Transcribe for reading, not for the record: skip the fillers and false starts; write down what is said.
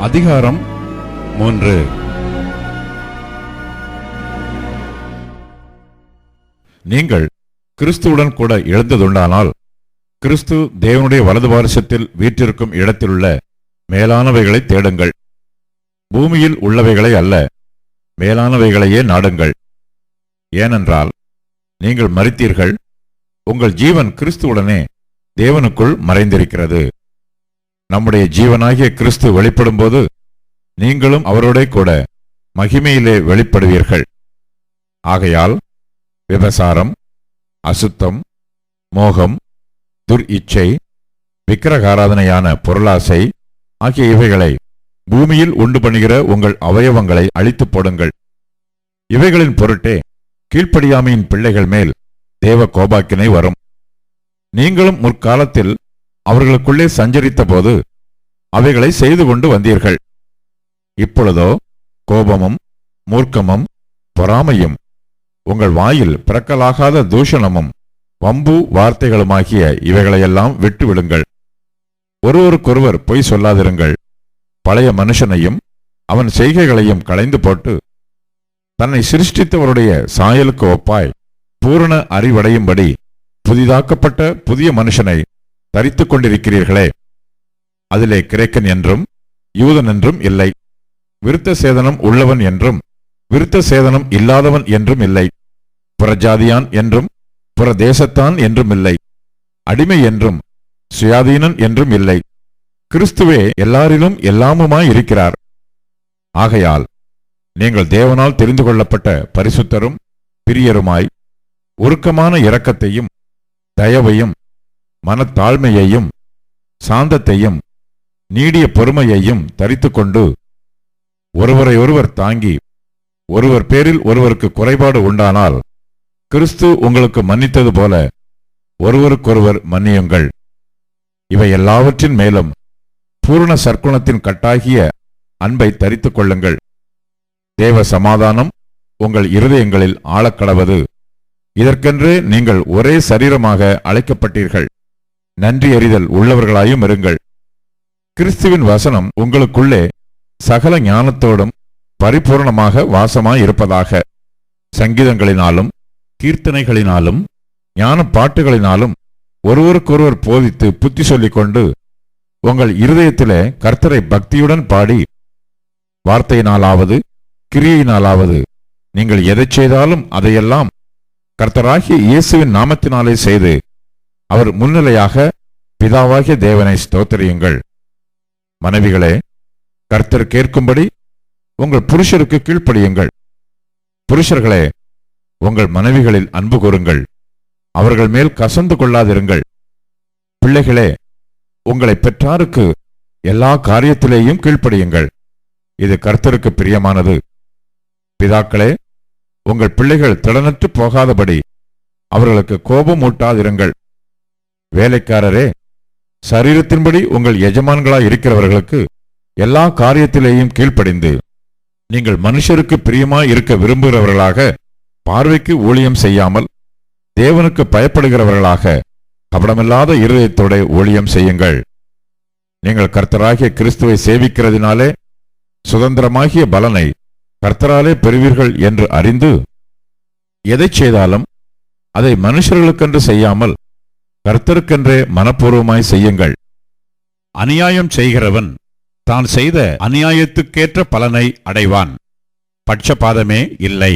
அதிகாரம் 3. நீங்கள் கிறிஸ்துவுடன் கூட எழுந்ததுண்டானால் கிறிஸ்து தேவனுடைய வலது பாரிசத்தில் வீற்றிருக்கும் இடத்திலுள்ள மேலானவைகளை தேடுங்கள். பூமியில் உள்ளவைகளை அல்ல, மேலானவைகளையே நாடுங்கள். ஏனென்றால் நீங்கள் மரித்தீர்கள், உங்கள் ஜீவன் கிறிஸ்துவுடனே தேவனுக்குள் மறைந்திருக்கிறது. நம்முடைய ஜீவனாகிய கிறிஸ்து வெளிப்படும்போது நீங்களும் அவரோட கூட மகிமையிலே வெளிப்படுவீர்கள். ஆகையால் விபசாரம், அசுத்தம், மோகம், துர் இச்சை, விக்கிரகாராதனையான பொருளாசை ஆகிய இவைகளை பூமியில் உண்டு பண்ணுகிற உங்கள் அவயவங்களை அழித்து போடுங்கள். இவைகளின் பொருட்டே கீழ்ப்படியாமையின் பிள்ளைகள் மேல் தேவ கோபாக்கினை வரும். நீங்களும் முற்காலத்தில் அவர்களுக்குள்ளே சஞ்சரித்த போது அவைகளை செய்து கொண்டு வந்தீர்கள். இப்பொழுதோ கோபமும் மூர்க்கமும் பொறாமையும் உங்கள் வாயில் பிறக்கலாகாத தூஷணமும் வம்பு வார்த்தைகளுமாகிய இவைகளையெல்லாம் விட்டுவிடுங்கள். ஒருவருக்கொருவர் பொய் சொல்லாதிருங்கள். பழைய மனுஷனையும் அவன் செய்கைகளையும் களைந்து போட்டு தன்னை சிருஷ்டித்தவருடைய சாயலுக்கு ஒப்பாய் பூரண அறிவடையும்படி புதிதாக்கப்பட்ட புதிய மனுஷனை தரித்துக் கொண்டிருக்கிறீர்களே. அதிலே கிரேக்கன் என்றும் யூதன் என்றும் இல்லை, விருத்த சேதனம் உள்ளவன் என்றும் விருத்த சேதனம் இல்லாதவன் என்றும் இல்லை, புறஜாதியான் என்றும் புறதேசத்தான் என்றும் இல்லை, அடிமை என்றும் சுயாதீனன் என்றும் இல்லை. கிறிஸ்துவே எல்லாரிலும் எல்லாமுமாயிருக்கிறார். ஆகையால் நீங்கள் தேவனால் தெரிந்து கொள்ளப்பட்ட பரிசுத்தரும் பிரியருமாய் உருக்கமான இரக்கத்தையும் தயவையும் மனத்தாழ்மையையும் சாந்தத்தையும் நீடிய பொறுமையையும் தரித்துக்கொண்டு ஒருவரையொருவர் தாங்கி ஒருவர் பேரில் ஒருவருக்கு குறைபாடு உண்டானால் கிறிஸ்து உங்களுக்கு மன்னித்தது போல ஒருவருக்கொருவர் மன்னியுங்கள். இவை எல்லாவற்றின் மேலும் பூரண சற்குணத்தின் கட்டாகிய அன்பை தரித்துக் கொள்ளுங்கள். தேவ சமாதானம் உங்கள் இருதயங்களில் ஆழக்கடவது. இதற்கென்றே நீங்கள் ஒரே சரீரமாக அழைக்கப்பட்டீர்கள். நன்றி அறிதல் உள்ளவர்களாயும் இருங்கள். கிறிஸ்துவின் வசனம் உங்களுக்குள்ளே சகல ஞானத்தோடும் பரிபூர்ணமாக வாசமாயிருப்பதாக. சங்கீதங்களினாலும் கீர்த்தனைகளினாலும் ஞான பாட்டுகளினாலும் ஒருவருக்கொருவர் போதித்து புத்தி சொல்லிக் கொண்டு உங்கள் இருதயத்திலே கர்த்தரை பக்தியுடன் பாடி வார்த்தையினாலாவது கிரியையினாலாவது நீங்கள் எதை செய்தாலும் அதையெல்லாம் கர்த்தராகிய இயேசுவின் நாமத்தினாலே செய்து அவர் முன்னிலையாக பிதாவாகிய தேவனை ஸ்தோத்திரியுங்கள். மனைவிகளே, கர்த்தர் கேட்கும்படி உங்கள் புருஷருக்கு கீழ்ப்படியுங்கள். புருஷர்களே, உங்கள் மனைவிகளில் அன்பு கூறுங்கள், அவர்கள் மேல் கசந்து கொள்ளாதிருங்கள். பிள்ளைகளே, உங்களை பெற்றாருக்கு எல்லா காரியத்திலேயும் கீழ்ப்படியுங்கள், இது கர்த்தருக்கு பிரியமானது. பிதாக்களே, உங்கள் பிள்ளைகள் திடனற்று போகாதபடி அவர்களுக்கு கோபம் ஊட்டாதிருங்கள். வேலைக்காரரே, சரீரத்தின்படி உங்கள் எஜமான்களாய் இருக்கிறவர்களுக்கு எல்லா காரியத்திலேயும் கீழ்ப்படிந்து நீங்கள் மனுஷருக்கு பிரியமாய் இருக்க விரும்புகிறவர்களாக பார்வைக்கு ஊழியம் செய்யாமல் தேவனுக்கு பயப்படுகிறவர்களாக கபடமில்லாத இருதயத்தோட ஊழியம் செய்யுங்கள். நீங்கள் கர்த்தராகிய கிறிஸ்துவை சேவிக்கிறதினாலே சுதந்திரமாகிய பலனை கர்த்தராலே பெறுவீர்கள் என்று அறிந்து எதை செய்தாலும் அதை மனுஷர்களுக்கென்று செய்யாமல் கர்த்தருக்கென்றே மனப்பூர்வமாய் செய்யுங்கள். அநியாயம் செய்கிறவன் தான் செய்த அநியாயத்துக்கேற்ற பலனை அடைவான். பட்சபாதமே இல்லை.